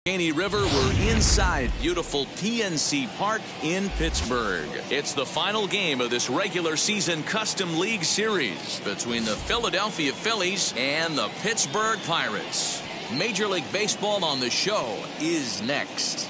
Allegheny River, we're inside beautiful PNC Park in Pittsburgh. It's the final game of this regular season Custom League Series between the Philadelphia Phillies and the Pittsburgh Pirates. Major League Baseball on the show is next.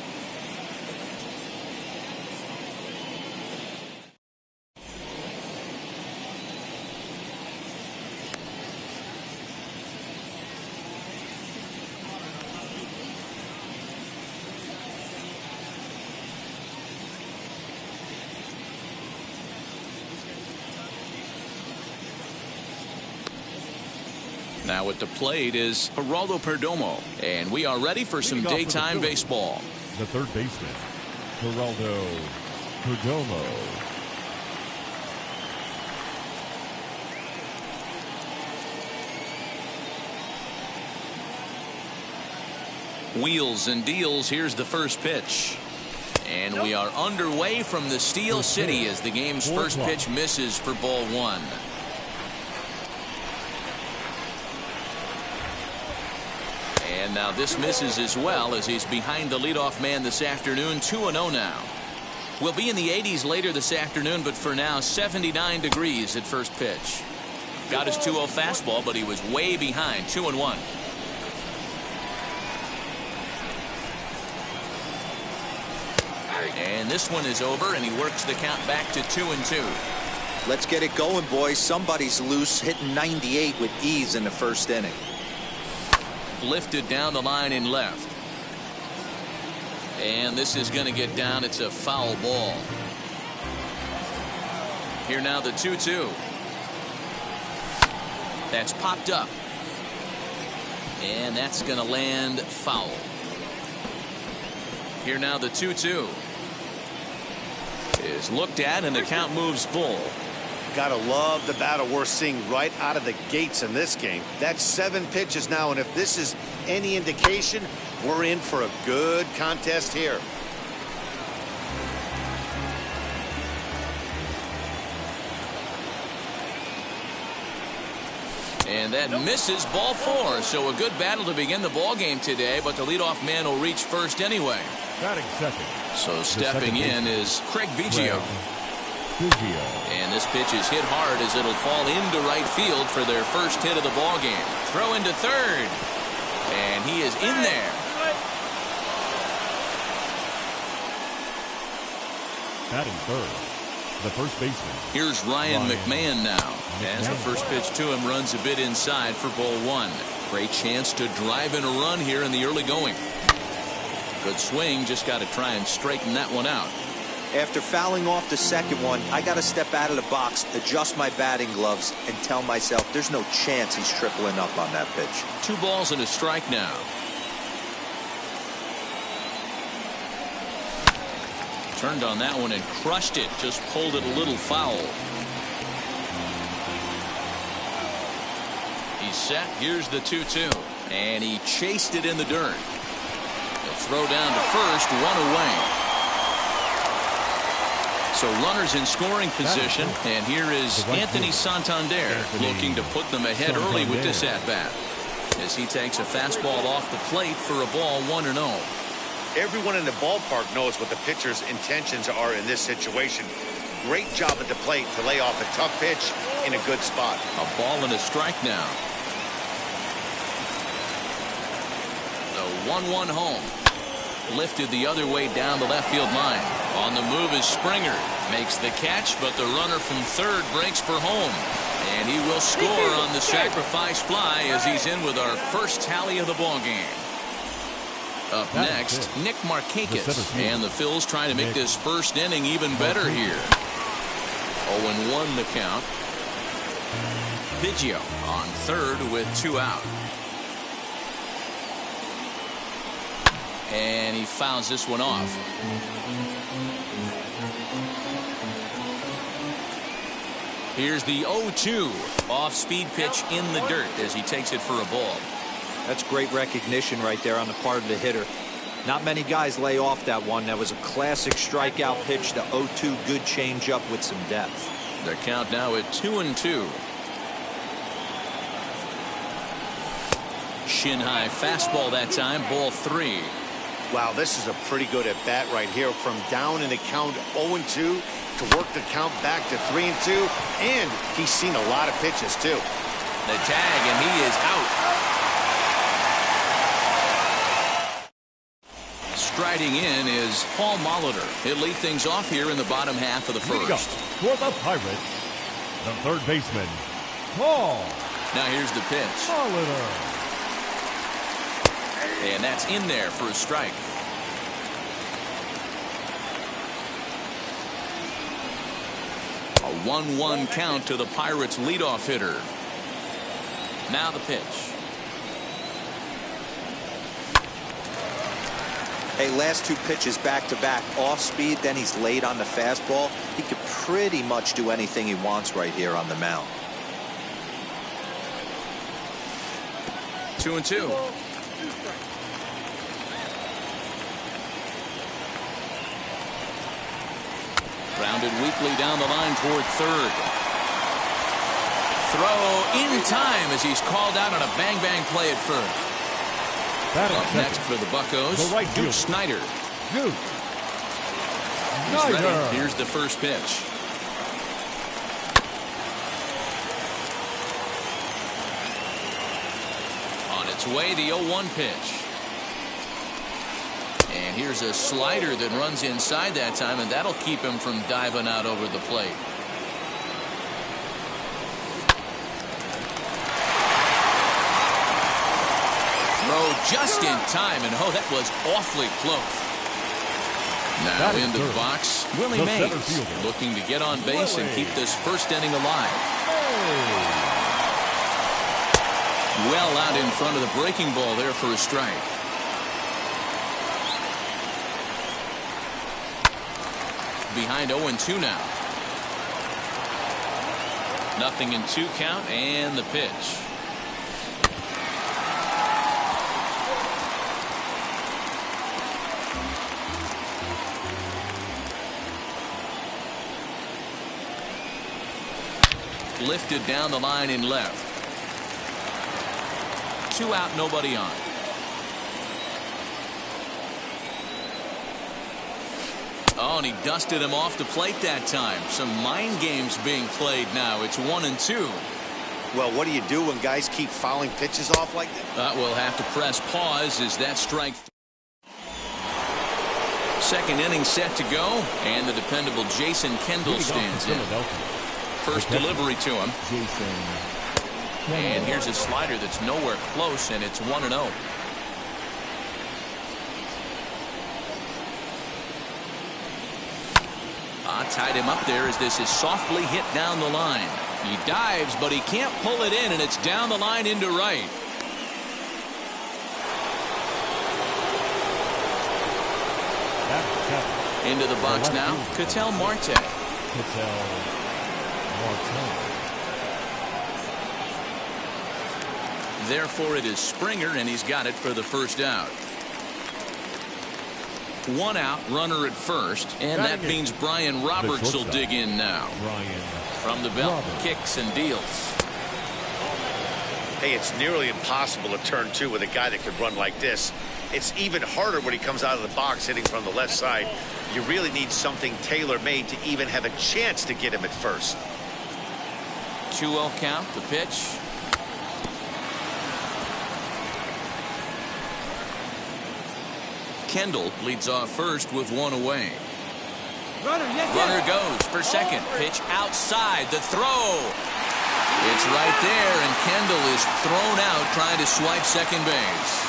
Now at the plate is Geraldo Perdomo, and we are ready for some daytime baseball. The third baseman, Geraldo Perdomo. Wheels and deals. Here's the first pitch. And we are underway from the Steel City as the game's first pitch misses for ball one. And now this misses as well as he's behind the leadoff man this afternoon. 2-0 now. We'll be in the 80s later this afternoon, but for now 79 degrees at first pitch. Got his 2-0 fastball, but he was way behind. 2-1. And this one is over, and he works the count back to 2-2. Let's get it going, boys. Somebody's loose, hitting 98 with ease in the first inning. Lifted down the line in left. And this is going to get down. It's a foul ball. Here now the 2-2. That's popped up. And that's going to land foul. Here now the 2-2. Is looked at, and the count moves full. Gotta love the battle we're seeing right out of the gates in this game. That's 7 pitches now, and if this is any indication, we're in for a good contest here. And that misses, ball 4. So a good battle to begin the ball game today, but the leadoff man will reach first anyway. Batting second. So stepping in is Craig Biggio. And this pitch is hit hard as it'll fall into right field for their first hit of the ball game. Throw into third. And he is in there. Batting third, the first baseman. Here's Ryan Mcmahon now. As the first pitch to him runs a bit inside for ball 1. Great chance to drive in a run here in the early going. Good swing, just got to try and straighten that one out. After fouling off the second one, I got to step out of the box, adjust my batting gloves, and tell myself there's no chance he's tripling up on that pitch. 2 balls and a strike now. Turned on that one and crushed it. Just pulled it a little foul. He's set. Here's the 2-2. And he chased it in the dirt. He'll throw down to first. 1 away. So runners in scoring position, and here is Anthony Santander looking to put them ahead early with this at-bat as he takes a fastball off the plate for a ball 1-0. Everyone in the ballpark knows what the pitcher's intentions are in this situation. Great job at the plate to lay off a tough pitch in a good spot. A ball and a strike now. The 1-1 home. Lifted the other way down the left field line. On the move is Springer. Makes the catch, but the runner from third breaks for home. And he will score on the sacrifice fly as he's in with our first tally of the ball game. Up next, Nick Markakis. And the Phils trying to make this first inning even better here. 0-1 the count. Biggio on third with 2 out. And he fouls this one off. Here's the 0-2 off-speed pitch in the dirt as he takes it for a ball. That's great recognition right there on the part of the hitter. Not many guys lay off that one. That was a classic strikeout pitch. The 0-2 good changeup with some depth. The count now at 2-2. Shin high fastball that time, ball 3. Wow, this is a pretty good at bat right here. From down in the count 0-2 to work the count back to 3-2. And he's seen a lot of pitches, too. The tag, and he is out. Striding in is Paul Molitor. He'll lead things off here in the bottom half of the first. For the Pirates, the third baseman, Paul. Now here's the pitch. Molitor. And that's in there for a strike. A 1-1 count to the Pirates leadoff hitter. Now the pitch. Hey, last two pitches back-to-back, off speed, then he's late on the fastball. He could pretty much do anything he wants right here on the mound. 2-2. Grounded weakly down the line toward third. Throw in time as he's called out on a bang-bang play at first. Up next for the Buccos, the right fielder, Schneider. Schneider. He's ready. Here's the first pitch. On its way, the 0-1 pitch. And here's a slider that runs inside that time, and that'll keep him from diving out over the plate. Throw just in time, and oh, that was awfully close. Now into the box, Willie Mays, looking to get on base and keep this first inning alive. Well out in front of the breaking ball there for a strike. Behind 0-2 now. 0-2 count, and the pitch. Lifted down the line in left. 2 out, nobody on. Oh, and he dusted him off the plate that time. Some mind games being played now. It's 1-2. Well, what do you do when guys keep fouling pitches off like that? We'll have to press pause as that strike. Second inning set to go, and the dependable Jason Kendall stands in. First delivery to him. And here's a slider that's nowhere close, and it's 1-0. Tied him up there as this is softly hit down the line. He dives, but he can't pull it in, and it's down the line into right. Into the box now, Ketel Marte. Therefore, it is Springer, and he's got it for the first out. 1 out, runner at first, and that means Brian Roberts will dig in now. From the belt, kicks and deals. Hey, it's nearly impossible to turn 2 with a guy that can run like this. It's even harder when he comes out of the box hitting from the left side. You really need something tailor-made to even have a chance to get him at first. 2-0 count, the pitch. Kendall leads off first with 1 away. Runner goes for second. Pitch outside. The throw. It's right there, and Kendall is thrown out trying to swipe second base.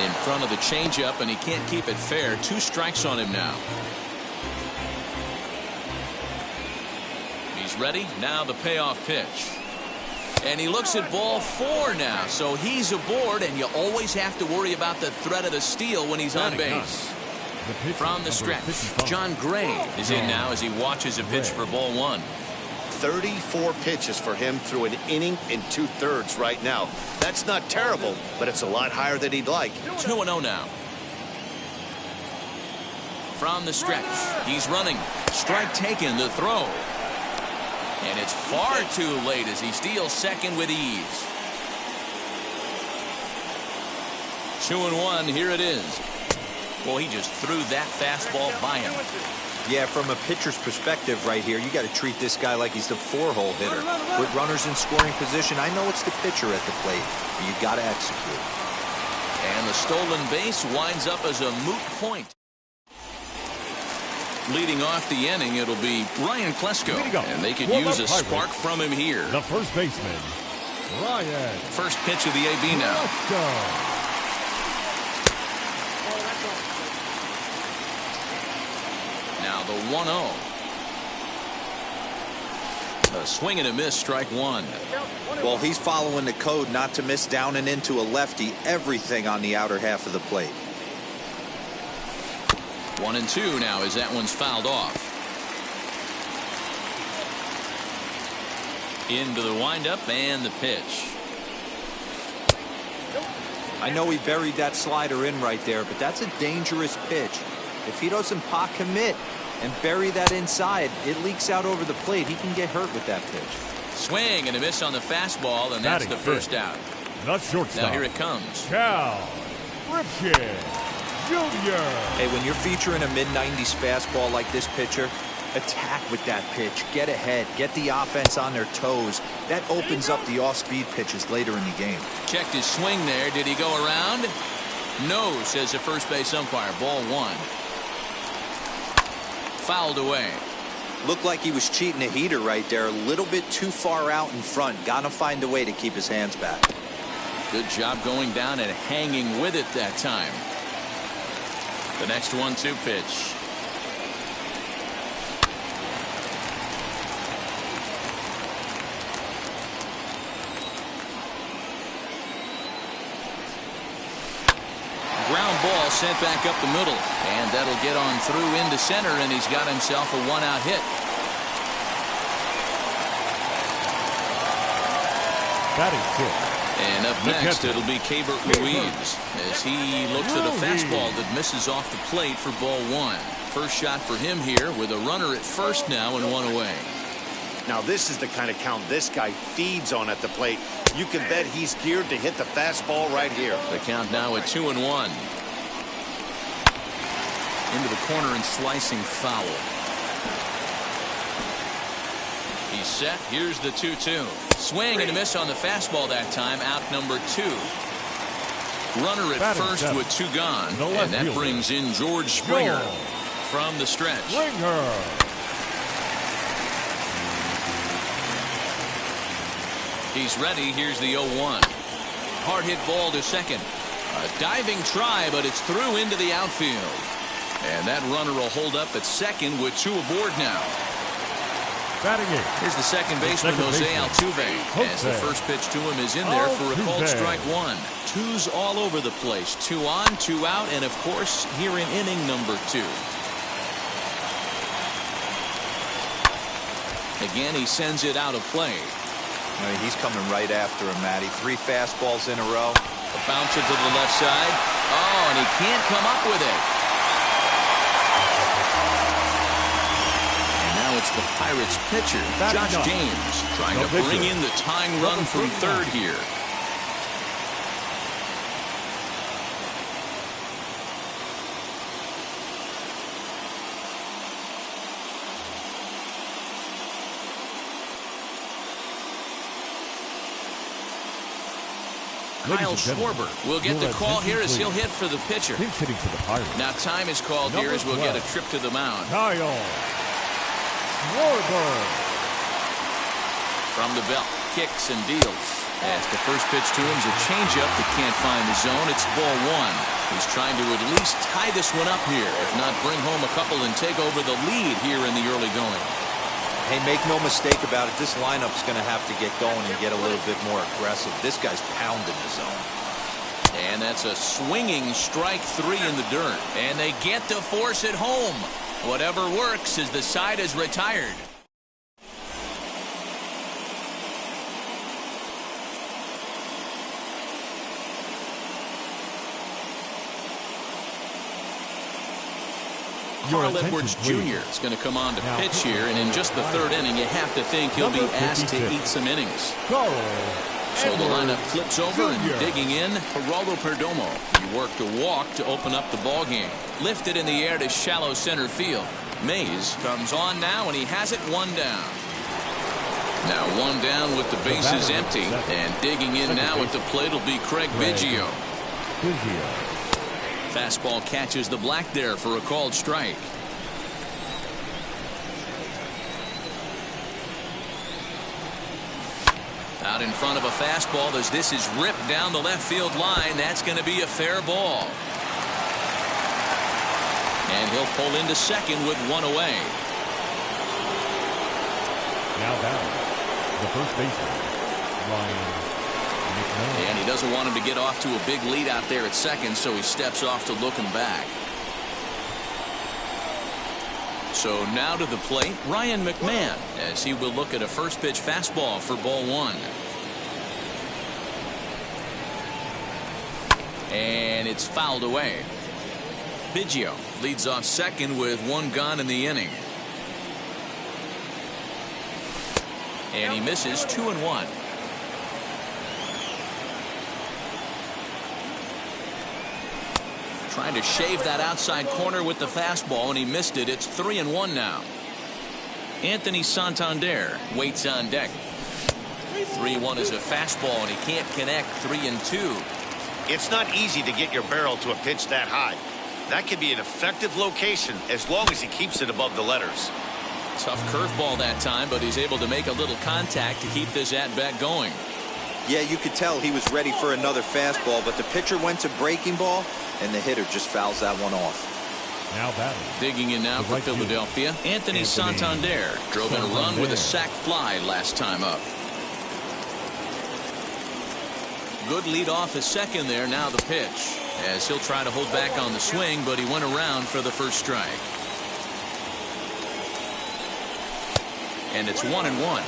In front of the changeup, and he can't keep it fair. 2 strikes on him now. Ready? Now the payoff pitch. And he looks at ball 4 now. So he's aboard, and you always have to worry about the threat of the steal when he's on base. From the stretch, John Gray is in now as he watches a pitch for ball 1. 34 pitches for him through an inning and 2/3 right now. That's not terrible, but it's a lot higher than he'd like. 2-0 now. From the stretch, he's running. Strike taken, the throw. And it's far too late as he steals second with ease. 2-1, here it is. Well, he just threw that fastball by him. Yeah, from a pitcher's perspective right here, you got to treat this guy like he's the 4-hole hitter. Put runners in scoring position. I know it's the pitcher at the plate, but you got to execute. And the stolen base winds up as a moot point. Leading off the inning, it'll be Ryan Flesco, and they could use a spark from him here. The first baseman, Ryan. First pitch of the AB now. Flesco. Now the 1-0. A swing and a miss, strike one. Well, he's following the code not to miss down and into a lefty. Everything on the outer half of the plate. 1-2 now as that one's fouled off. Into the windup and the pitch. I know he buried that slider in right there, but that's a dangerous pitch. If he doesn't pot commit and bury that inside, it leaks out over the plate. He can get hurt with that pitch. Swing and a miss on the fastball, and that's the first out. The shortstop. Now here it comes. Cal Ripken Jr. Hey, when you're featuring a mid-90s fastball like this pitcher, attack with that pitch. Get ahead. Get the offense on their toes. That opens up the off-speed pitches later in the game. Checked his swing there. Did he go around? No, says the first base umpire. Ball one. Fouled away. Looked like he was cheating a heater right there. A little bit too far out in front. Got to find a way to keep his hands back. Good job going down and hanging with it that time. The next 1-2 pitch. Ground ball sent back up the middle, and that'll get on through into center, and he's got himself a one-out hit. Batting fifth. And up next, it'll be Cabert Ruiz as he looks at a fastball that misses off the plate for ball one. First shot for him here with a runner at first now and one away. Now this is the kind of count this guy feeds on at the plate. You can bet he's geared to hit the fastball right here. The count now at 2-1. Into the corner and slicing foul. He's set. Here's the 2-2. Swing and a miss on the fastball that time. Out number 2. Runner at first with 2 gone. And that brings in George Springer from the stretch. He's ready. Here's the 0-1. Hard hit ball to second. A diving try, but it's through into the outfield. And that runner will hold up at second with 2 aboard now. Here's the second baseman, Jose Altuve. As the first pitch to him is in there for a called strike one. 2's all over the place. 2 on, 2 out, and of course here in inning number 2. Again, he sends it out of play. He's coming right after him, Matty. 3 fastballs in a row. A bouncer to the left side. Oh, and he can't come up with it. And now it's the Pirates pitcher, Josh James, trying to bring in the tying run from third here. Kyle Schwarber will get the call here as he'll hit for the pitcher. Now time is called here as we'll get a trip to the mound. Kyle Schwarber. From the belt, kicks and deals. As the first pitch to him is a changeup that can't find the zone. It's ball one. He's trying to at least tie this one up here, if not bring home a couple and take over the lead here in the early going. Hey, make no mistake about it. This lineup's going to have to get going and get a little bit more aggressive. This guy's pounding the zone. And that's a swinging strike 3 in the dirt. And they get to force it home. Whatever works as the side is retired. Carl Edwards Jr. is going to come on to pitch here, and in just the third inning, you have to think he'll be asked to eat some innings. So the lineup flips over, and digging in, Geraldo Perdomo. He worked a walk to open up the ball game. Lifted in the air to shallow center field. Mays comes on now, and he has it one down. Now one down with the bases empty, and digging in now at the plate will be Craig Biggio. Fastball catches the black there for a called strike. Out in front of a fastball as this is ripped down the left field line. That's going to be a fair ball. And he'll pull into second with one away. Now down the first baseman, Ryan Mcmahon. And he doesn't want him to get off to a big lead out there at second, so he steps off to looking back. So now to the plate, Ryan Mcmahon, as he will look at a first pitch fastball for ball one. And it's fouled away. Biggio leads off second with one gone in the inning. And he misses 2-1. Trying to shave that outside corner with the fastball, and he missed it. It's 3-1 now. Anthony Santander waits on deck. 3-1 is a fastball, and he can't connect. 3-2. It's not easy to get your barrel to a pitch that high. That can be an effective location as long as he keeps it above the letters. Tough curveball that time, but he's able to make a little contact to keep this at-bat going. Yeah, you could tell he was ready for another fastball, but the pitcher went to breaking ball, and the hitter just fouls that one off. Now batting. Digging in now for Philadelphia, Anthony Santander drove in a run with a sac fly last time up. Good lead off his second there. Now the pitch, as he'll try to hold back on the swing, but he went around for the first strike. And it's 1-1.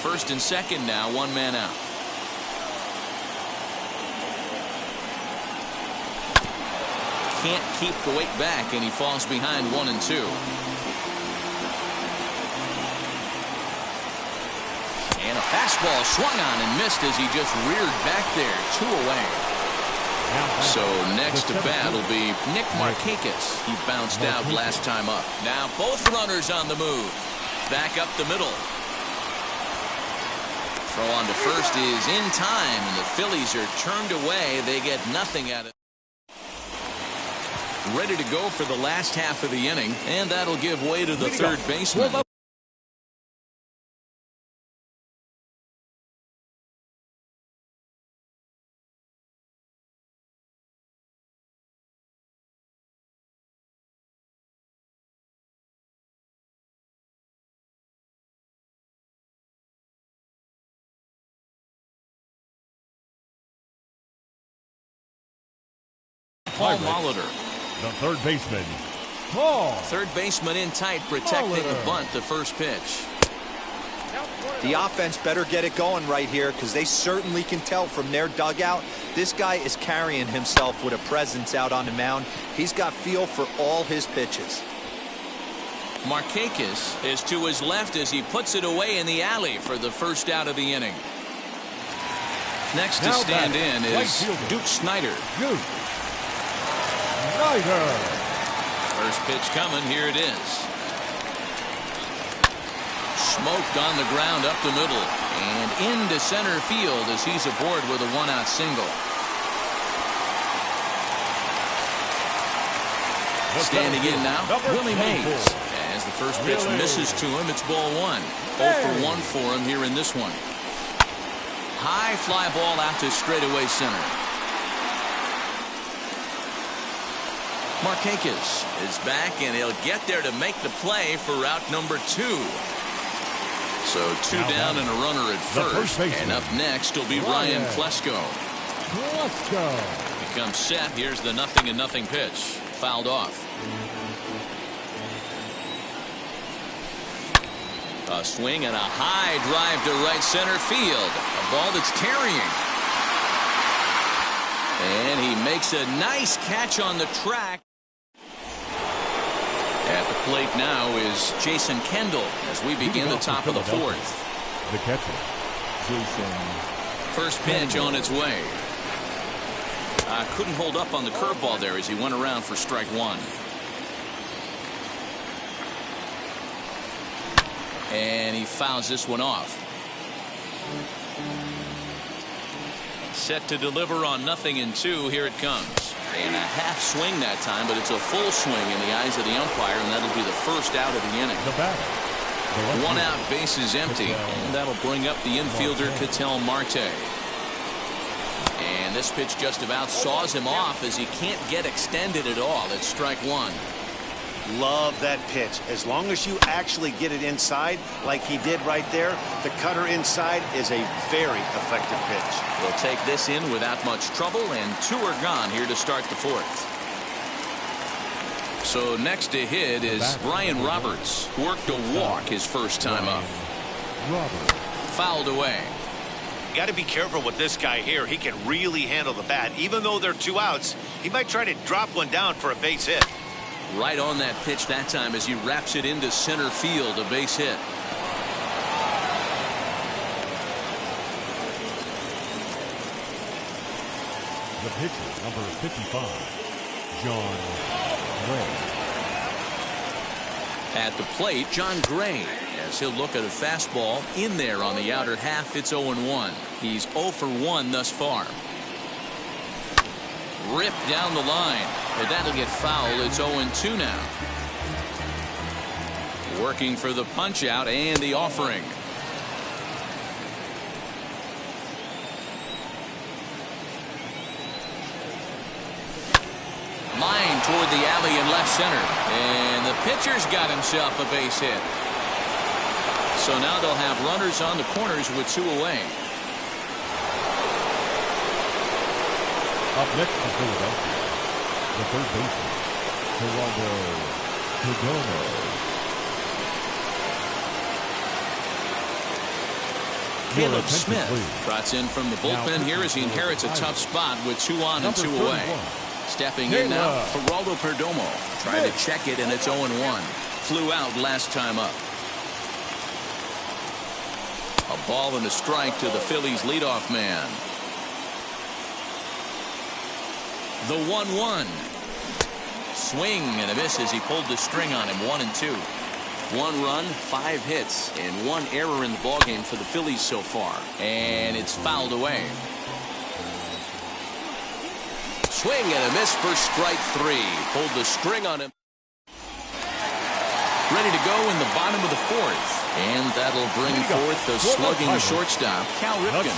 First and second now, one man out. Can't keep the weight back, and he falls behind 1-2. And a fastball swung on and missed as he just reared back there. 2 away. So next to bat will be Nick Markakis. He bounced out last time up. Now both runners on the move. Back up the middle. Throw on to first is in time, and the Phillies are turned away. They get nothing out of it. Ready to go for the last half of the inning, and that'll give way to the third baseman. Paul Molitor. The third baseman, Paul. Third baseman in tight, protecting the bunt, the first pitch. The offense better get it going right here, because they certainly can tell from their dugout this guy is carrying himself with a presence out on the mound. He's got feel for all his pitches. Markakis is to his left as he puts it away in the alley for the first out of the inning. Next to stand in is Duke Schneider. First pitch coming. Here it is. Smoked on the ground up the middle and into center field as he's aboard with a one-out single. Standing in now, Willie Mays. As the first pitch misses to him, it's ball one. 0 for 1 for him here in this one. High fly ball out to straightaway center. Markakis is back, and he'll get there to make the play for route number 2. So 2 down and a runner at first. And up next will be Ryan Flesco. He comes set. Here's the 0-0 pitch. Fouled off. A swing and a high drive to right center field. A ball that's carrying. And he makes a nice catch on the track. At the plate now is Jason Kendall as we begin the top of the fourth. The catcher, Jason. First pitch on its way. Couldn't hold up on the curveball there as he went around for strike one. And he fouls this one off. Set to deliver on 0-2. Here it comes. And a half swing that time, but it's a full swing in the eyes of the umpire, and that'll be the first out of the inning. The batter. One out, bases empty, and that'll bring up the infielder Ketel Marte. And this pitch just about saws him off as he can't get extended at all. It's strike one. Love that pitch. As long as you actually get it inside like he did right there, the cutter inside is a very effective pitch. He'll take this in without much trouble, and two are gone here to start the fourth. So next to hit is Brian Roberts. Worked a walk his first time up. Fouled away. Got to be careful with this guy here. He can really handle the bat. Even though there are two outs, he might try to drop one down for a base hit. Right on that pitch that time as he wraps it into center field, a base hit. The pitcher, number 55, John Gray. At the plate, John Gray, as he'll look at a fastball in there on the outer half. It's 0-1. He's 0 for 1 thus far. Ripped down the line, but that'll get fouled. It's 0-2 now. Working for the punch out and the offering. Line toward the alley in left center, and the pitcher's got himself a base hit. So now they'll have runners on the corners with two away. Up next to Philadelphia, the third baseman, Geraldo Perdomo. Caleb Smith trots in from the bullpen here as he inherits a tough spot with 2 on and 2 away. Stepping in now, Geraldo Perdomo. Trying to check it, and it's 0-1. Flew out last time up. A ball and a strike to the Phillies leadoff man. The 1-1. Swing and a miss as he pulled the string on him. 1-2. 1 run, 5 hits, and 1 error in the ballgame for the Phillies so far. And it's fouled away. Swing and a miss for strike 3. Pulled the string on him. Ready to go in the bottom of the fourth. And that'll bring forth the slugging shortstop, Cal Ripken.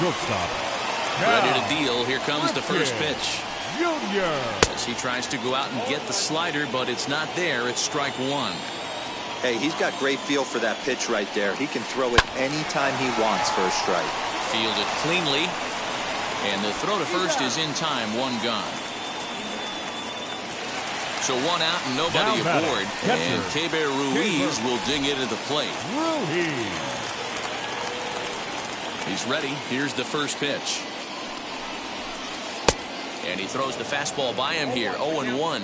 Ready to deal. Here comes the first pitch. Junior. As he tries to go out and get the slider, but it's not there. It's strike 1. Hey, he's got great feel for that pitch right there. He can throw it anytime he wants for a strike. Fielded cleanly. And the throw to first is in time. 1 gone. So 1 out and nobody aboard. And Keber Ruiz will dig into the plate. He's ready. Here's the first pitch. And he throws the fastball by him here. 0-1.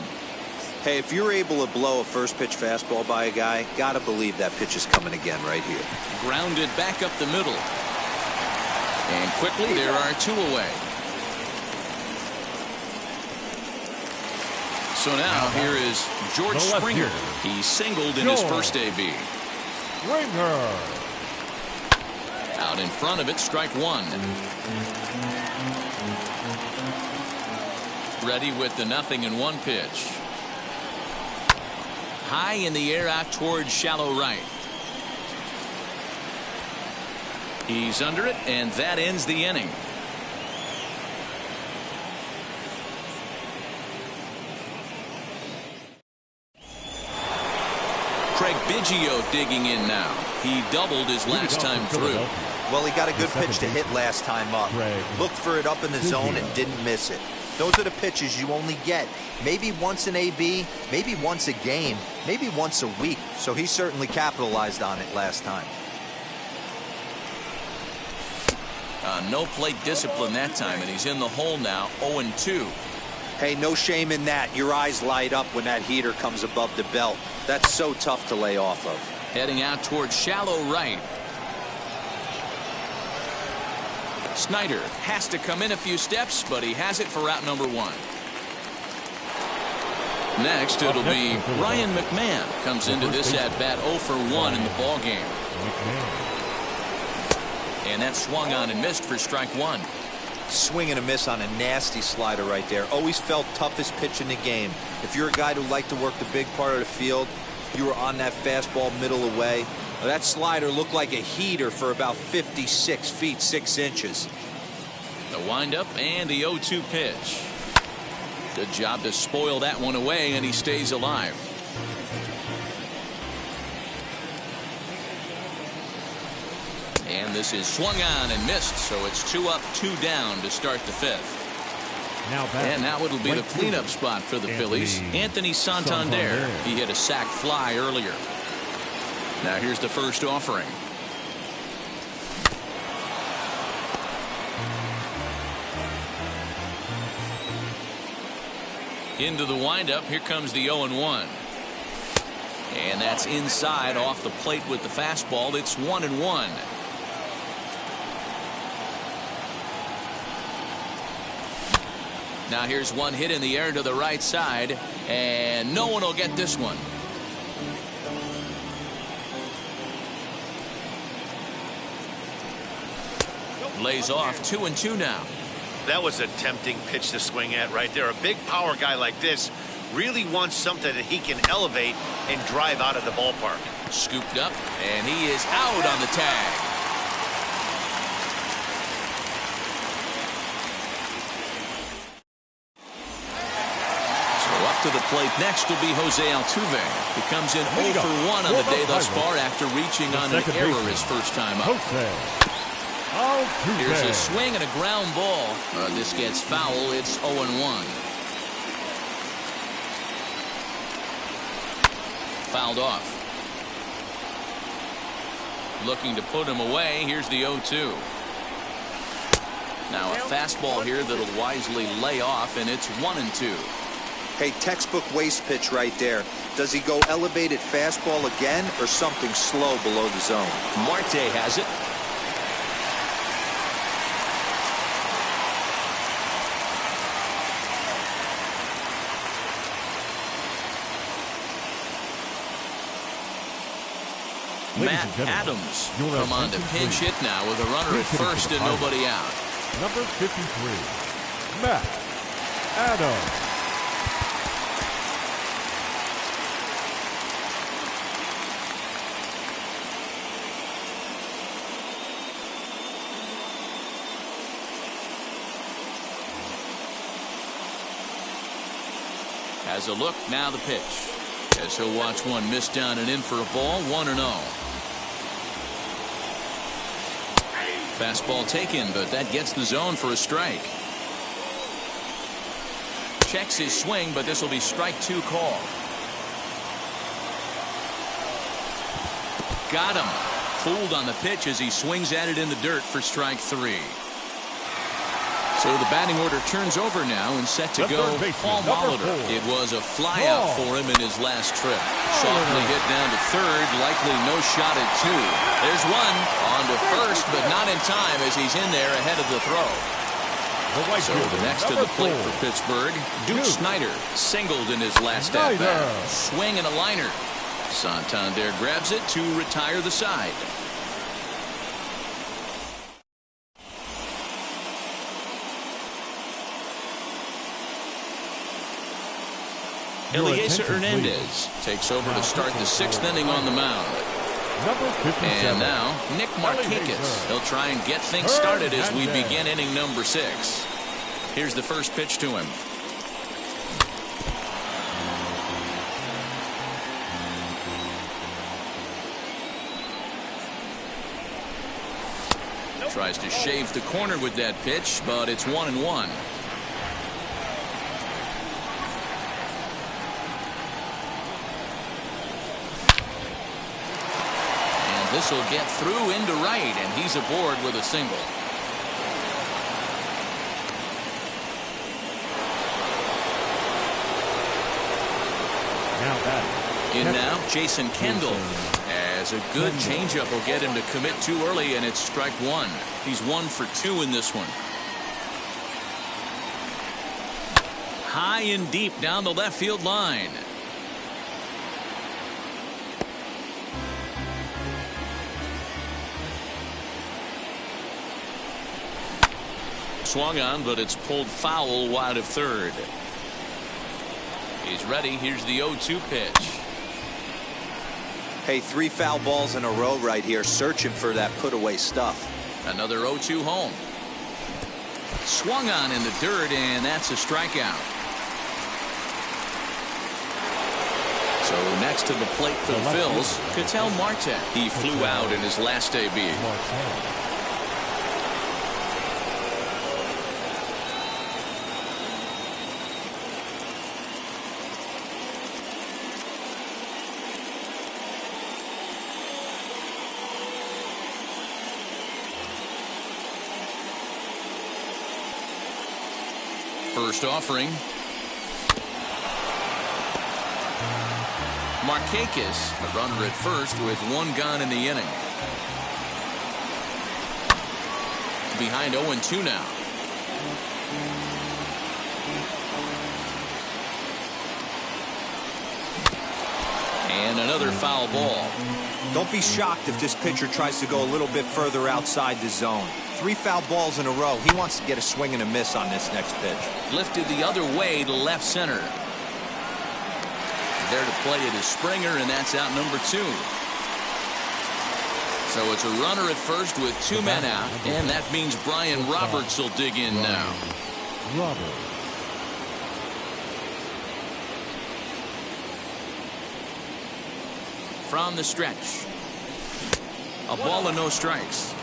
Hey, if you're able to blow a first pitch fastball by a guy, gotta believe that pitch is coming again right here. Grounded back up the middle. And quickly there are 2 away. So now here is George Springer. He singled in his first AB. Springer. Out in front of it, strike 1. Ready with the 0-1 pitch. High in the air out towards shallow right. He's under it, and that ends the inning. Craig Biggio digging in now. He doubled his last time through. Well, he got a good pitch to hit last time up. Looked for it up in the zone and didn't miss it. Those are the pitches you only get. Maybe once an AB, maybe once a game, maybe once a week. So he certainly capitalized on it last time. No plate discipline that time, and he's in the hole now. 0-2. Hey, no shame in that. Your eyes light up when that heater comes above the belt. That's so tough to lay off of. Heading out towards shallow right. Schneider has to come in a few steps, but he has it for route number 1. Next, it'll be Ryan Mcmahon. Comes into this at-bat 0 for 1 in the ball game. And that swung on and missed for strike 1. Swing and a miss on a nasty slider right there. Always felt toughest pitch in the game. If you're a guy who liked to work the big part of the field, you were on that fastball middle away. That slider looked like a heater for about 56 feet 6 inches. The windup and the 0-2 pitch. Good job to spoil that one away, and he stays alive. And this is swung on and missed, so it's 2 up, 2 down to start the 5th. And now it'll be the cleanup spot for the Phillies. Anthony Santander. He hit a sac fly earlier. Now here's the first offering. Into the windup. Here comes the 0-1. And that's inside off the plate with the fastball. It's 1-1. Now here's one hit in the air to the right side, and no one will get this one. Lays off 2-2 now. That was a tempting pitch to swing at right there. A big power guy like this really wants something that he can elevate and drive out of the ballpark. Scooped up, and he is out on the tag. To the plate next will be Jose Altuve. He comes in 0 for 1 on the day thus far after reaching on an error his first time up. Here's a swing and a ground ball. This gets foul. It's 0-1. Fouled off. Looking to put him away. Here's the 0-2. Now a fastball here that'll wisely lay off, and it's 1-2. Hey, textbook waste pitch right there. Does he go elevated fastball again or something slow below the zone? Marte has it. Matt Adams come on to pinch hit now with a runner at first and nobody out. Number 53, Matt Adams. Has a look, now the pitch. As he'll watch one miss down and in for a ball, 1-0. Fastball taken, but that gets the zone for a strike. Checks his swing, but this will be strike 2 call. Got him. Fooled on the pitch as he swings at it in the dirt for strike 3. So the batting order turns over now and set to go Paul Molitor. It was a flyout for him in his last trip. Softly hit down to third, likely no shot at 2. There's one on to first, but not in time as he's in there ahead of the throw. So the next to the plate for Pittsburgh, Duke Schneider singled in his last at-bat. Swing and a liner. Santander grabs it to retire the side. Eliezer Hernandez takes over to start the 6th inning on the mound. And now Nick Markakis. He'll try and get things started as we begin inning number 6. Here's the first pitch to him. Tries to shave the corner with that pitch, but it's 1-1. This will get through into right, and he's aboard with a single. In now, Jason Kendall. As a good changeup will get him to commit too early, and it's strike one. He's 1 for 2 in this one. High and deep down the left field line. Swung on, but it's pulled foul wide of third. He's ready. Here's the 0-2 pitch. Hey, 3 foul balls in a row right here, searching for that put-away stuff. Another 0-2 home. Swung on in the dirt, and that's a strikeout. So next to the plate for the Phils, Ketel Marte. He flew out in his last debut. First offering. Markakis, a runner at first with 1 gone in the inning. Behind 0-2 now. And another foul ball. Don't be shocked if this pitcher tries to go a little bit further outside the zone. 3 foul balls in a row. He wants to get a swing and a miss on this next pitch. Lifted the other way to left center. There to play it is Springer, and that's out number 2. So it's a runner at first with 2 men out, and that means Brian Roberts will dig in now. From the stretch. A ball and no strikes.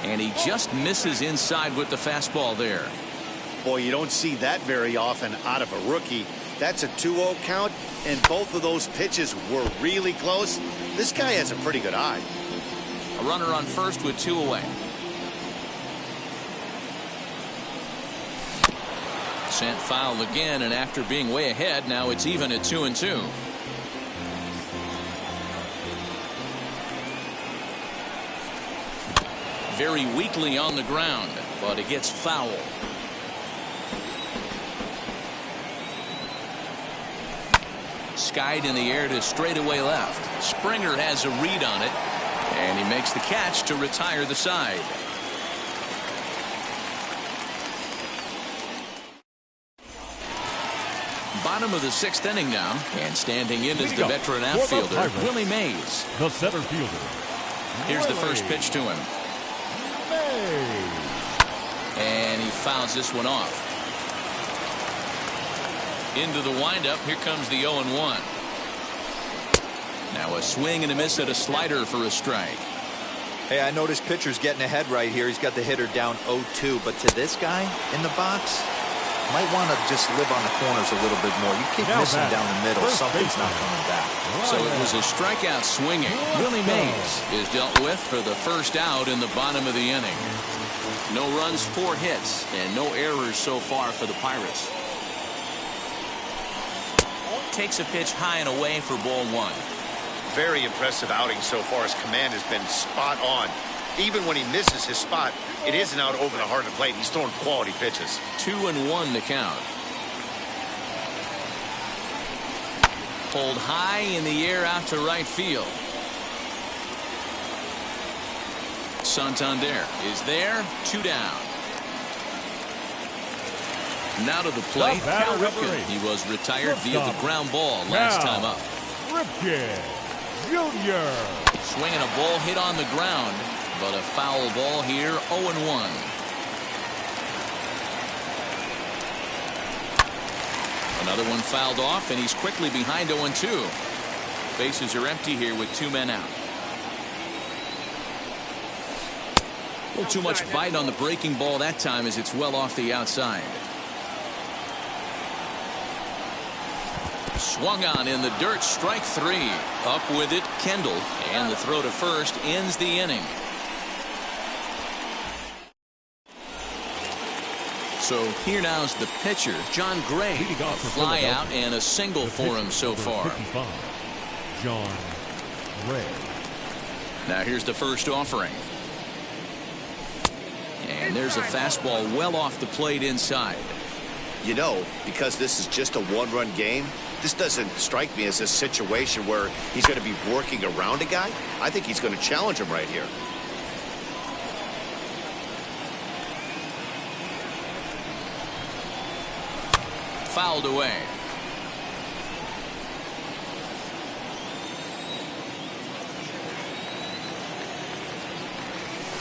And he just misses inside with the fastball there. Boy, you don't see that very often out of a rookie. That's a 2-0 count, and both of those pitches were really close. This guy has a pretty good eye. A runner on first with 2 away. Sent foul again, and after being way ahead, now it's even at 2-2. Very weakly on the ground, but it gets foul. Skied in the air to straightaway left. Springer has a read on it, and he makes the catch to retire the side. Bottom of the 6th inning now, and standing in is the veteran outfielder, Willie Mays. The center fielder. Here's the first pitch to him. And he fouls this one off. Into the windup. Here comes the 0-1. Now a swing and a miss at a slider for a strike. Hey, I noticed pitcher's getting ahead right here. He's got the hitter down 0-2, but to this guy in the box, might want to just live on the corners a little bit more. You keep missing down the middle, something's not coming back. So it was a strikeout swinging. Willie Mays is dealt with for the first out in the bottom of the inning. No runs, 4 hits, and no errors so far for the Pirates. Takes a pitch high and away for ball 1. Very impressive outing so far. His command has been spot on. Even when he misses his spot, it isn't out over the heart of the plate. He's throwing quality pitches. 2-1 to count. Pulled high in the air out to right field. Santander is there. 2 down. Now to the plate, Cal Ripken. He was retired via the ground ball last time up. Ripken Jr. Swinging a ball hit on the ground, but a foul ball here, 0-1. Another one fouled off, and he's quickly behind 0-2. Bases are empty here with 2 men out. A little too much bite on the breaking ball that time as it's well off the outside. Swung on in the dirt, strike 3. Up with it, Kendall, and the throw to first ends the inning. So here now's the pitcher, John Gray. Leading A off for fly out Philadelphia, and a single for him so number far. 55, John Gray. Now here's the first offering. And there's a fastball well off the plate inside. You know, because this is just a one-run game, this doesn't strike me as a situation where he's going to be working around a guy. I think he's going to challenge him right here. Fouled away.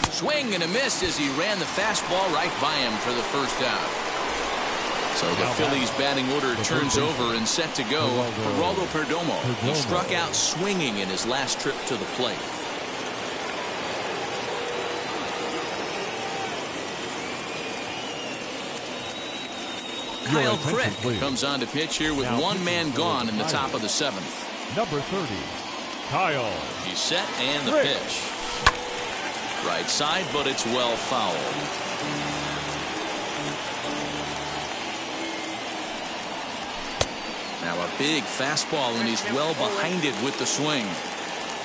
Swing and a miss as he ran the fastball right by him for the first out. So the Phillies batting order turns over and set to go. Geraldo Perdomo. He struck out swinging in his last trip to the plate. Kyle Crick comes on to pitch here with one man gone in the top of the seventh. Number 30, Kyle. He's set and the pitch. Right side, but it's well fouled. Now a big fastball, and he's well behind it with the swing.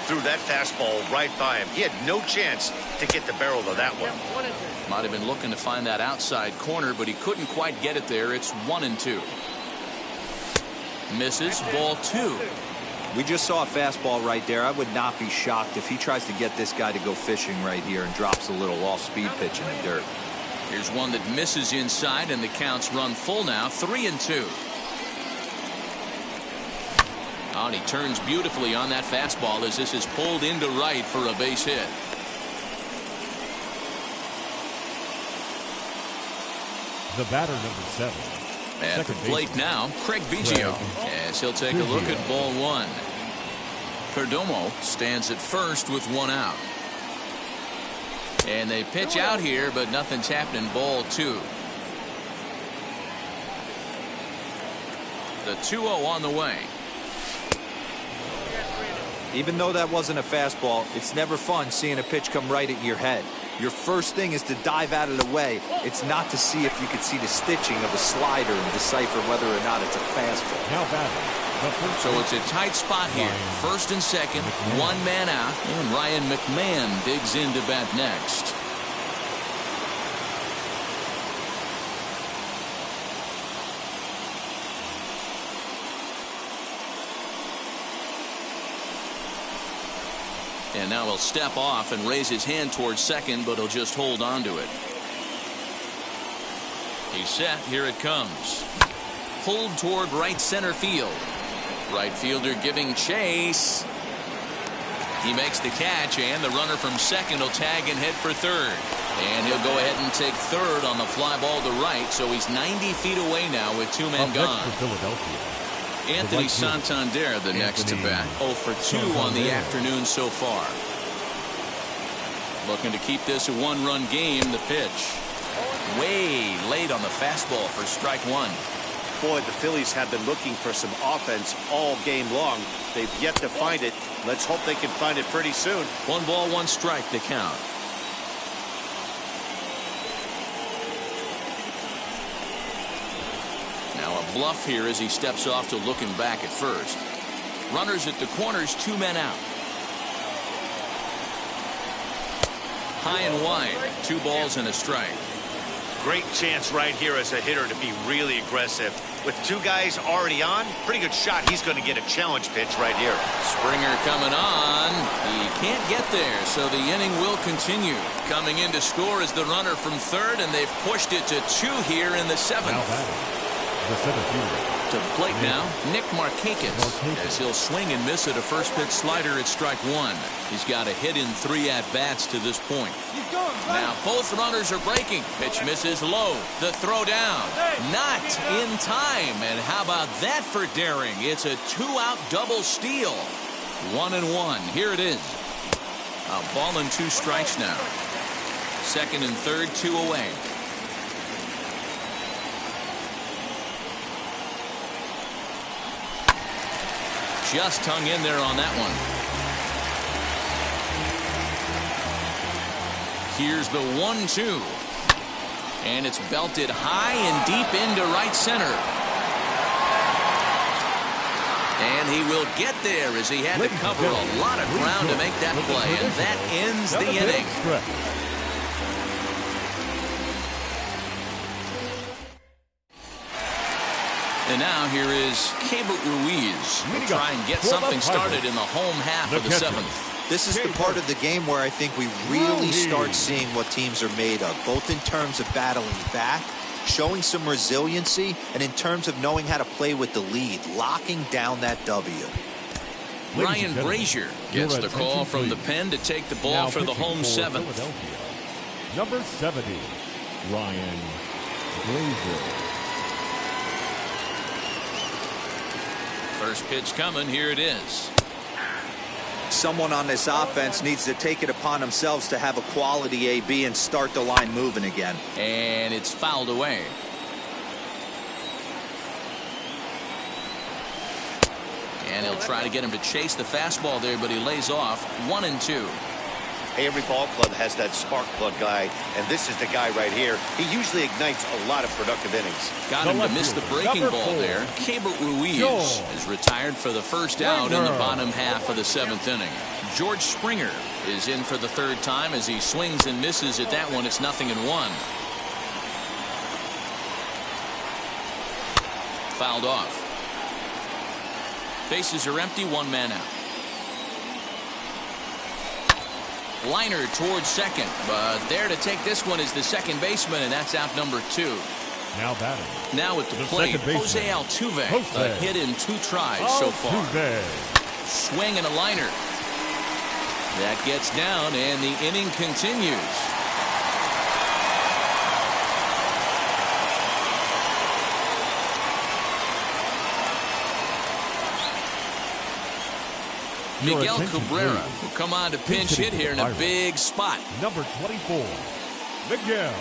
Threw that fastball right by him. He had no chance to get the barrel of that one. Might have been looking to find that outside corner, but he couldn't quite get it there. It's 1-2. Misses, ball 2. We just saw a fastball right there. I would not be shocked if he tries to get this guy to go fishing right here and drops a little off-speed pitch in the dirt. Here's one that misses inside, and the counts run full now, 3-2. Oh, and he turns beautifully on that fastball as this is pulled into right for a base hit. The batter, number 7. At the plate now, Craig Biggio, as he'll take a look at ball 1. Perdomo stands at first with 1 out. And they pitch out here, but nothing's happening. Ball 2. The 2-0 on the way. Even though that wasn't a fastball, it's never fun seeing a pitch come right at your head. Your first thing is to dive out of the way. It's not to see if you could see the stitching of a slider and decipher whether or not it's a fastball. Now batting. So it's a tight spot here. First and second, one man out, and Ryan McMahon digs in to bat next. And now he'll step off and raise his hand towards second, but he'll just hold on to it. He's set. Here it comes. Pulled toward right center field. Right fielder giving chase. He makes the catch, and the runner from second will tag and head for third. And he'll go ahead and take third on the fly ball to right, so he's 90 feet away now with 2 men gone. Anthony Santander, the next to bat. 0 for 2 on the afternoon so far. Looking to keep this a one-run game. The pitch. Way late on the fastball for strike 1. Boy, the Phillies have been looking for some offense all game long. They've yet to find it. Let's hope they can find it pretty soon. 1 ball, 1 strike to count. Now a bluff here as he steps off to looking back at first. Runners at the corners, 2 men out. High and wide, 2 balls and a strike. Great chance right here as a hitter to be really aggressive. With 2 guys already on, pretty good shot. He's going to get a challenge pitch right here. Springer coming on. He can't get there, so the inning will continue. Coming in to score is the runner from third, and they've pushed it to 2 here in the 7th. To the plate now, Nick Markakis, as he'll swing and miss at a first pitch slider at strike 1. He's got a hit in 3 at-bats to this point. Now both runners are breaking. Pitch misses low. The throw down. Not in time. And how about that for daring? It's a 2-out double steal. 1-1. Here it is. A ball and 2 strikes now. Second and third, 2 away. Just hung in there on that one. Here's the 1-2. And it's belted high and deep into right center. And he will get there as he had to cover a lot of ground to make that play. And that ends the inning. And now here is Cabot Ruiz. We'll try and get something started in the home half of the seventh. This is the part of the game where I think we really start seeing what teams are made of, both in terms of battling back, showing some resiliency, and in terms of knowing how to play with the lead, locking down that W. Ryan Brazier gets the call from the pen to take the ball for the home seventh. Number 70, Ryan Brazier. First pitch coming. Here it is. Someone on this offense needs to take it upon themselves to have a quality AB and start the line moving again. And it's fouled away. And he'll try to get him to chase the fastball there, but he lays off. 1-2. Hey, every ball club has that spark plug guy, and this is the guy right here. He usually ignites a lot of productive innings. Got him to miss the breaking ball there. Cabot Ruiz is retired for the first out in the bottom half of the seventh inning. George Springer is in for the third time as he swings and misses at that one. It's 0-1. Fouled off. Bases are empty, one man out. Liner towards second, but there to take this one is the second baseman, and that's out number 2. Now batting. Now at the plate, Jose Altuve. A hit in 2 tries so far. Swing and a liner. That gets down, and the inning continues. Miguel Cabrera will come on to pinch hit here in a big spot. Number 24, Miguel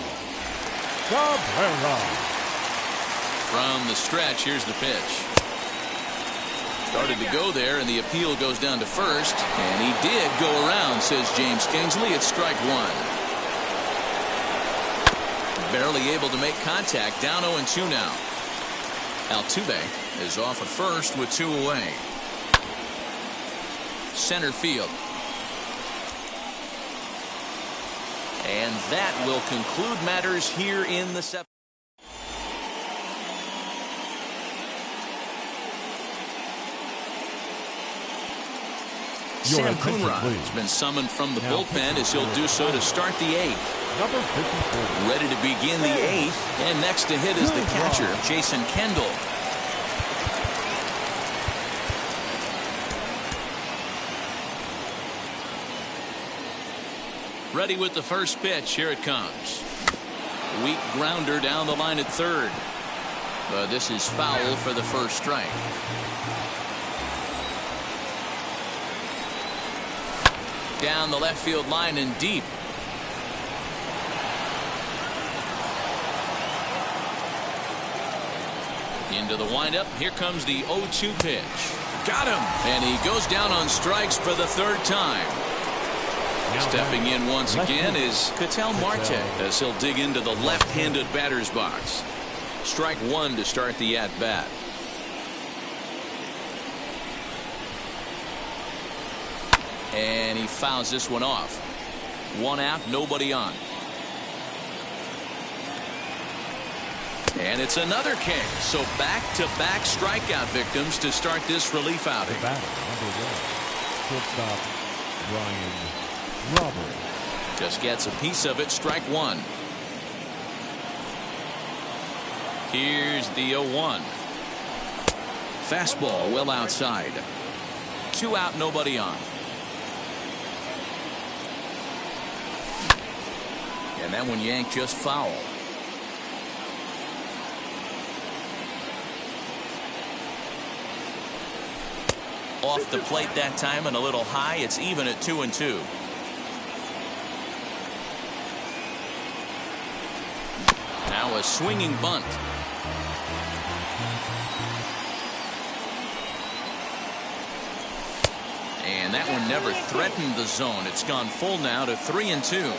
Cabrera. From the stretch, here's the pitch. Started to go there, and the appeal goes down to first. And he did go around, says James Kingsley. It's strike 1. Barely able to make contact. Down 0-2 now. Altuve is off at first with 2 away. Center field. And that will conclude matters here in the seventh. Sam Coonrod has been summoned from the bullpen as he'll do so to start the 8th. Number 54. Ready to begin the 8th. And next to hit is the catcher, Jason Kendall. Ready with the first pitch. Here it comes. Weak grounder down the line at third. But this is foul for the first strike. Down the left field line and deep. Into the windup. Here comes the 0-2 pitch. Got him. And he goes down on strikes for the third time. Stepping in once again is Ketel Marte as he'll dig into the left-handed batter's box. Strike 1 to start the at-bat. And he fouls this one off. 1 out, nobody on. And it's another K. So back-to-back strikeout victims to start this relief outing. The batter, number 1, shortstop Ryan Robert. Just gets a piece of it. Strike 1. Here's the 0-1. Fastball well outside. 2 out, nobody on. And that one yanked just foul. Off the plate that time and a little high. It's even at 2-2. Now a swinging bunt. And that one never threatened the zone. It's gone full now to 3-2.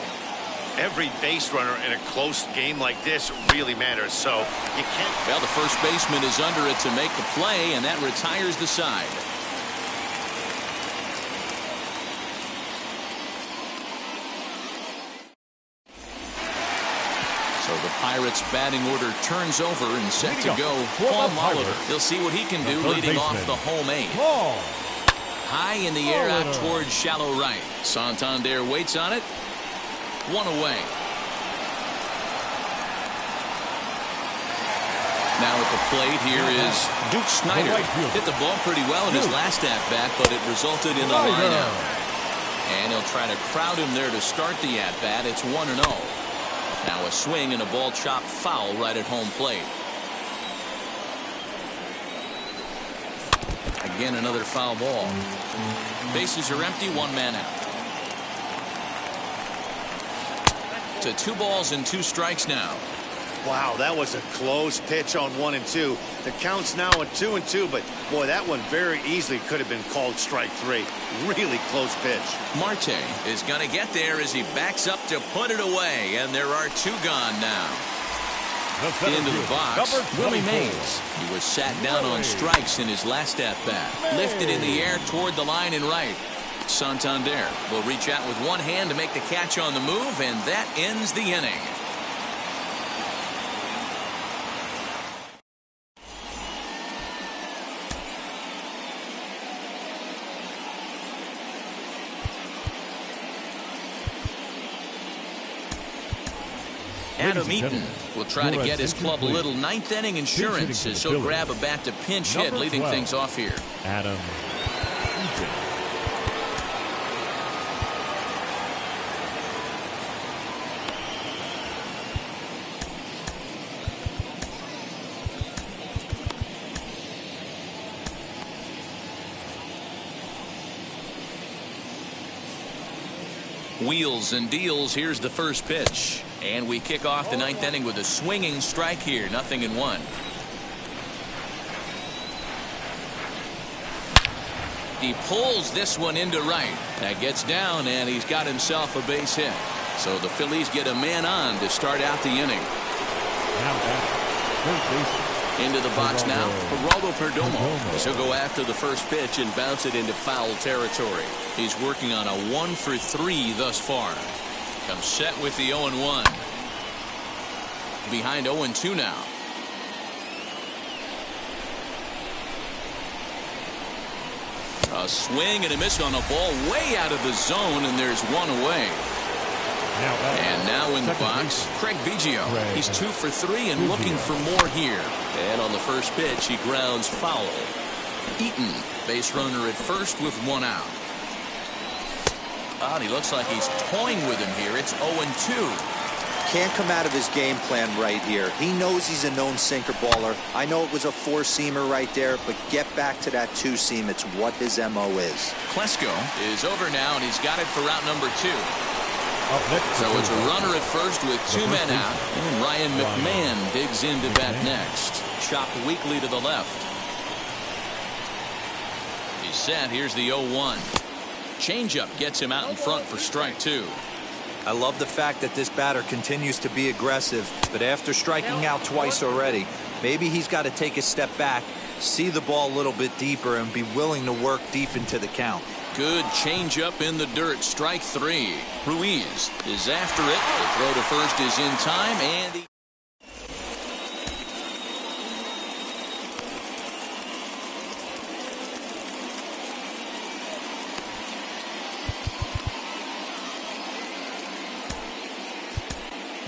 Every base runner in a close game like this really matters, so you can't. Well, the first baseman is under it to make the play, and that retires the side. So the Pirates' batting order turns over and set to go. Paul Molitor. He'll see what he can do leading off the home eighth. High in the air out towards shallow right. Santander waits on it. One away. Now at the plate here is Schneider. Hit the ball pretty well in his last at-bat, but it resulted in a line-out. And he'll try to crowd him there to start the at-bat. It's 1-0. Now a swing and a ball chopped foul right at home plate. Again, another foul ball. Bases are empty, one man out. To 2 balls and 2 strikes now. Wow, that was a close pitch on 1 and 2. The count's now at 2 and 2, but boy, that one very easily could have been called strike 3. Really close pitch. Marte is going to get there as he backs up to put it away, and there are 2 gone now. Into the box, Willie Mays. He was sat down on strikes in his last at-bat. Lifted in the air toward the line and right. Santander will reach out with one hand to make the catch on the move, and that ends the inning. Adam Eaton will try to get his club a little ninth inning insurance as he'll grab a bat to pinch hit, leading things off here. Adam Eaton. Wheels and deals. Here's the first pitch. And we kick off the 9th inning with a swinging strike here. 0-1. He pulls this one into right. That gets down, and he's got himself a base hit. So the Phillies get a man on to start out the inning. Into the box now, Geraldo Perdomo. He'll go after the first pitch and bounce it into foul territory. He's working on a 1 for 3 thus far. Comes set with the 0-1. Behind 0-2 now. A swing and a miss on a ball way out of the zone, and there's 1 away. And now in the box, Craig Biggio. He's 2 for 3 and looking for more here. And on the first pitch, he grounds foul. Eaton, base runner at first with 1 out. Oh, he looks like he's toying with him here. It's 0-2. Can't come out of his game plan right here. He knows he's a known sinker baller. I know it was a 4-seamer right there, but get back to that 2-seam. It's what his MO is. Flesco is over now, and he's got it for route number 2. So it's a runner at first with 2 men out, and Ryan Mcmahon digs into bat next. Chopped weakly to the left. He's set. Here's the 0-1. Changeup gets him out in front for strike 2. I love the fact that this batter continues to be aggressive, but after striking out twice already, maybe he's got to take a step back, see the ball a little bit deeper, and be willing to work deep into the count. Good changeup in the dirt. Strike 3. Ruiz is after it. The throw to first is in time, and the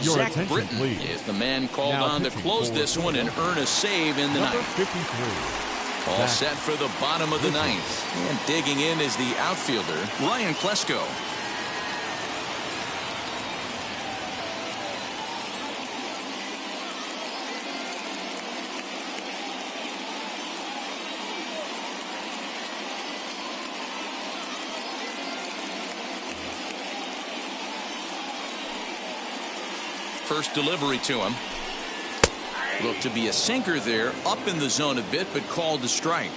Zach Britton is the man called on to close this one and earn a save in the ninth. 53. All set for the bottom of the ninth. And digging in is the outfielder, Ryan Flesco. First delivery to him. Looked to be a sinker there, up in the zone a bit, but called to strike.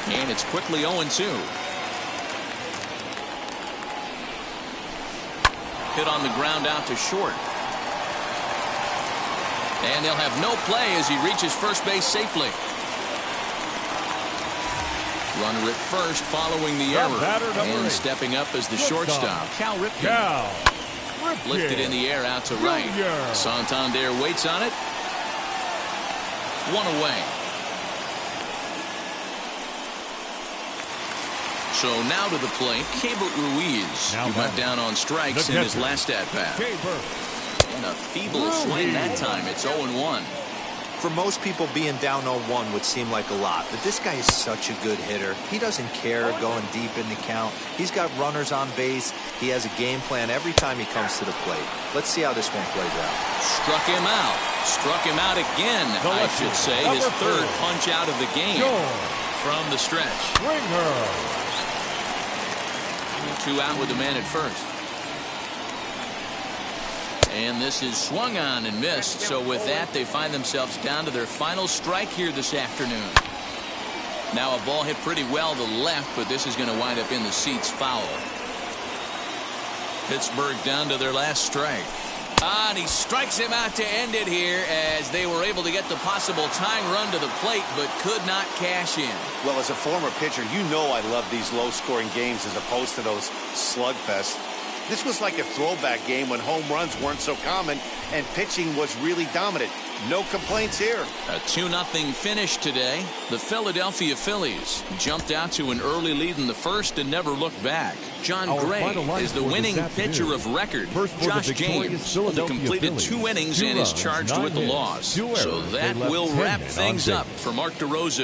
And it's quickly 0-2. hit on the ground out to short. And they'll have no play as he reaches first base safely. Runner at first following the error. And stepping up as the shortstop, Cal Ripken. Lifted in the air out to right. Santander waits on it. One away. So now to the plate, Keibert Ruiz, who went down on strikes in his last at-bat. And a feeble swing that time. It's 0-1. For most people, being down 0-1 would seem like a lot, but this guy is such a good hitter. He doesn't care going deep in the count. He's got runners on base. He has a game plan every time he comes to the plate. Let's see how this one plays out. Struck him out. Struck him out again, I should say. His third punch out of the game from the stretch. 2 out with the man at first. And this is swung on and missed. So with that, they find themselves down to their final strike here this afternoon. Now a ball hit pretty well to left, but this is going to wind up in the seats foul. Pittsburgh down to their last strike. And he strikes him out to end it here as they were able to get the possible tying run to the plate, but could not cash in. Well, as a former pitcher, you know I love these low-scoring games as opposed to those slugfests. This was like a throwback game when home runs weren't so common and pitching was really dominant. No complaints here. A 2-0 finish today. The Philadelphia Phillies jumped out to an early lead in the first and never looked back. John Gray is the winning pitcher of record. Josh James only completed 2 innings and is charged with the loss. So that will wrap things up for Mark DeRosa.